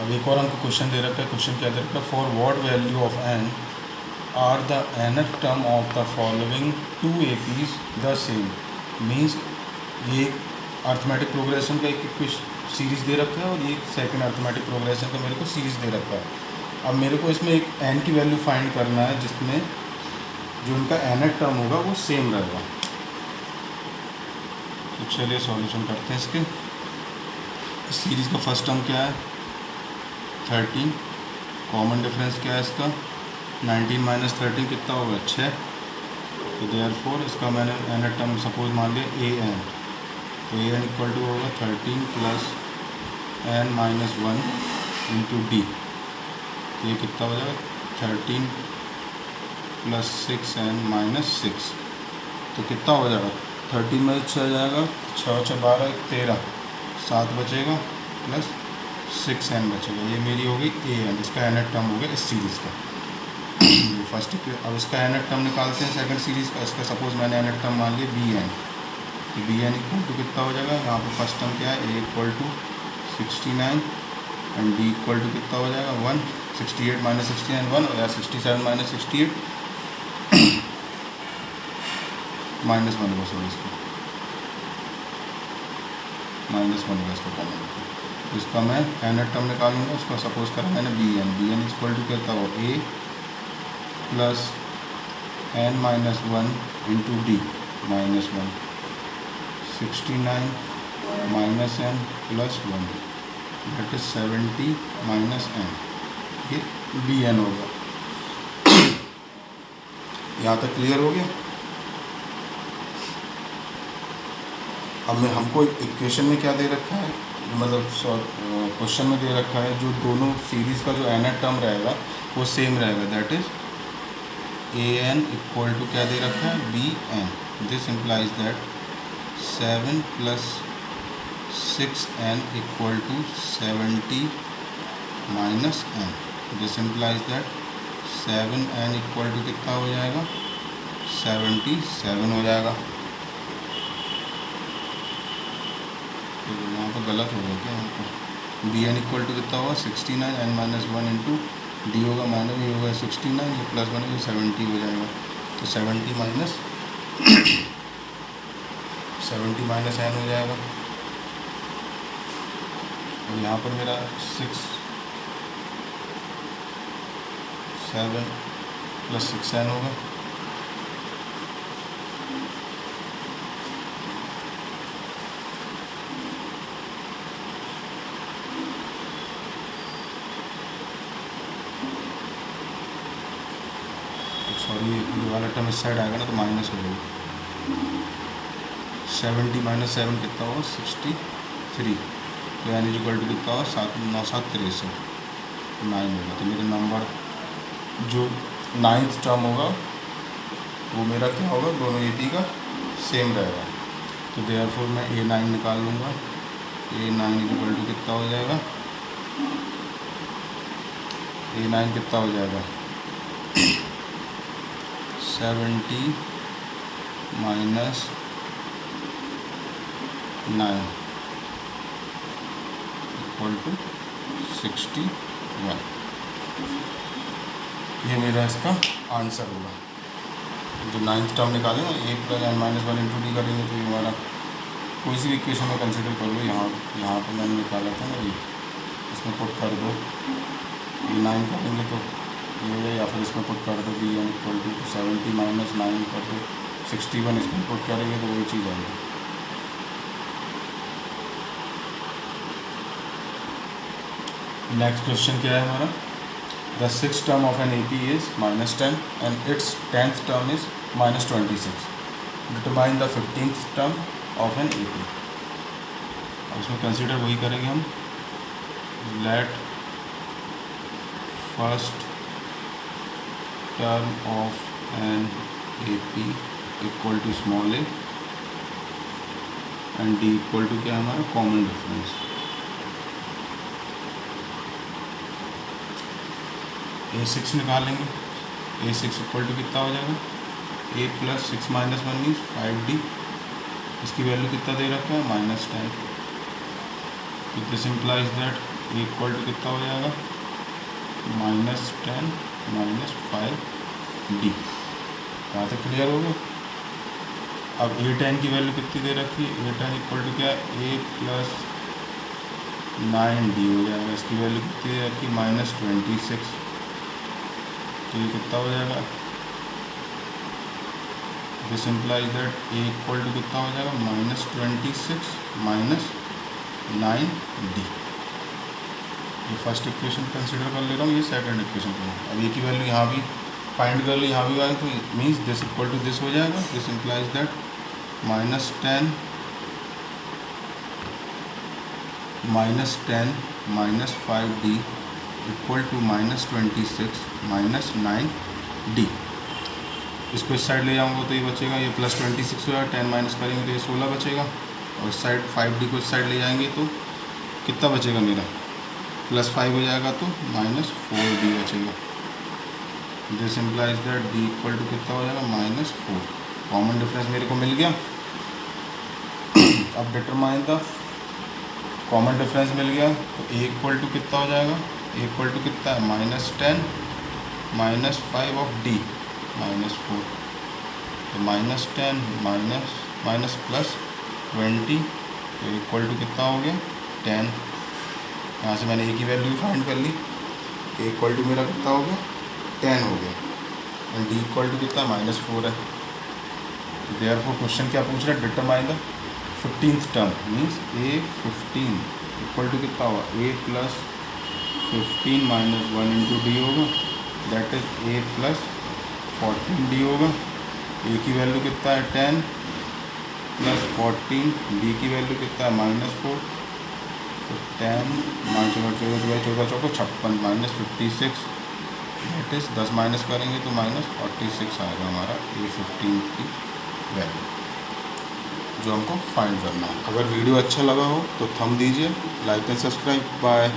अब एक और हमको क्वेश्चन दे रखा है। क्वेश्चन क्या दे रखा है, for what value of n are the nth term of the following two APs the same. Means ये अर्थमेटिक प्रोग्रेशन का एक सीरीज़ दे रखा है और ये सेकंड अर्थमेटिक प्रोग्रेशन का मेरे को सीरीज़ दे रखा है। अब मेरे को इसमें एक n की वैल्यू फाइंड करना है जिसमें जो इनका nth टर्म होगा वो सेम रहेगा। तो चलिए सॉल्यूशन करते हैं इसके। इस सीरीज़ का फर्स्ट टर्म क्या है 13, कॉमन डिफरेंस क्या है इसका 19 माइनस 13 कितना होगा 6। तो देयरफॉर इसका मैंने nth टर्म सपोज मान लिया an, तो an इक्वल टू होगा 13 plus n minus 1 into D. तो ये कितना हो जाएगा 13 प्लस 6n माइनस 6। तो कितना हो जाएगा 13 में 6 आ जाएगा, 6 6 12 13, 7 बचेगा प्लस 6n बचेगा। ये मेरी हो गई an, इसका nth टर्म हो गया इस सीरीज़ का। फर्स्ट अब इसका nth टर्म निकालते हैं सेकंड सीरीज़ का। इसका सपोज मैंने nth टर्म मान लिया bn, तो bn इक्वल टू कितना हो जाएगा, यहाँ पर फर्स्ट टर्म क्या है a equal to 69 and d equal to कितना हो जाएगा 1। 68 माइनस 69 1 या 67 माइनस 68 माइनस 1 होगा, सॉरी इसका माइनस 1 होगा इसका कॉमन। तो इसका मैं nth टर्म निकालूंगा। उसका सपोज करा मैंने bn इक्वल टू कितना हो a plus n minus 1 into D minus 1, 69 minus n plus 1 that is 70 minus n, ये bn होगा। यहाँ तक क्लियर हो गया। अब मैं हमको इक्वेशन में क्या दे रखा है, मतलब क्वेश्चन में दे रखा है जो दोनों सीरीज़ का जो nth टर्म रहेगा वो सेम रहेगा, that is an equal to क्या दे रखा है bn। This implies that 7 plus 6n equal to 70 minus n। This implies that 7n equal to कितना हो जाएगा 77 हो जाएगा। तो यहाँ पर गलत हो गया क्या, यहाँ पर bn इक्वल टू कितना होगा 69 n माइनस 1 इंटू डी होगा माइनस, ये होगा 69, ये प्लस 1 ये 70 हो जाएगा। तो 70 माइनस 70 माइनस n हो जाएगा। और यहाँ पर मेरा 7 प्लस 6n होगा। सॉरी ये वाला टर्म इस साइड आएगा ना तो माइनस हो जाएगी। 70 माइनस 7 कितना होगा 63। तो n इक्वल टू कितना होगा 7 9 7 63, 9 होगा। तो मेरा नंबर जो 9th टर्म होगा वो मेरा क्या होगा, दोनों AP का सेम रहेगा। तो देयरफॉर मैं a9 निकाल लूँगा। a9 इक्वल टू कितना हो जाएगा, a9 कितना हो जाएगा 70 माइनस 9 इक्वल टू 61। ये मेरा इसका आंसर होगा। जो 9th टर्म निकालेंगे a plus n minus 1 into D करेंगे तो ये हमारा कोई सी भी इक्वेशन में कंसिडर कर लो। यहाँ पर मैंने निकाला था ना, ये इसमें पुट कर दो, ये 9 करेंगे तो ये, या फिर इसमें पुट कर दो bn इक्वल टू 70 माइनस 9 कर दो 61, इसमें पुट करेंगे तो वही चीज़ आएगी। नेक्स्ट क्वेश्चन क्या है हमारा, the 6th term of an AP is -10 and its 10th term is -26। Determine the 15th term of an AP। अब इसमें कंसिडर वही करेंगे हम, let first term of an AP equal to small a and d equal to क्या है हमारा common difference. a6 निकालेंगे, a6 equal to कितना हो जाएगा a plus 6 minus 1 means 5d। इसकी वैल्यू कितना दे रखा है -10। तो this implies that equal to कितना हो जाएगा -10 -5d। यहाँ तक क्लियर हो गया। अब a10 की वैल्यू कितनी दे रखी है, a10 इक्वल टू क्या है a + 9d हो जाएगा। इसकी वैल्यू कितनी दे रखी -26, तो ये कितना हो जाएगा, this implies that a equal to कितना हो जाएगा -26 -9d। ये फर्स्ट इक्वेशन कंसिडर कर ले रहा हूँ, ये सेकंड इक्वेशन कर। अब a की वैल्यू यहाँ भी फाइंड कर ली, यहाँ भी आए, तो means this equal to this हो जाएगा। This implies that -10 -5d equal to -26 -9d। इसको इस साइड ले जाऊँगा तो ये बचेगा, ये +26 हो जाएगा, 10 माइनस करेंगे तो ये 16 बचेगा, और इस साइड 5d को इस साइड ले जाएंगे तो कितना बचेगा मेरा, +5 हो जाएगा तो -4d बचेगा। This implies that d equal to कितना हो जाएगा -4। कॉमन डिफरेंस मेरे को मिल गया। अब डिटरमाइन द कॉमन डिफरेंस मिल गया, तो a इक्वल टू कितना हो जाएगा, a इक्वल टू कितना है -10 -5 ऑफ d -4, तो -10 माइनस +20, तो इक्वल टू कितना हो गया 10। यहाँ से मैंने a की वैल्यू फाइंड कर ली, a इक्वल टू मेरा कितना हो गया 10 हो गया, एंड d इक्वल टू कितना -4 है। देयरफॉर क्वेश्चन क्या पूछ रहा है, determine the 15th term, means a15 equal to कितना होगा a + 15 - 1 × d होगा, दैट इज a + 14d होगा। a की वैल्यू कितना है 10 + 14, d की वैल्यू कितना है -4, तो 10 5 14 14 56 -56, दैट इज 10 माइनस करेंगे तो -46 आएगा हमारा a15 की वैल्यू, जो हमको फाइंड करना है। अगर वीडियो अच्छा लगा हो तो थंब दीजिए, लाइक एंड सब्सक्राइब। बाय।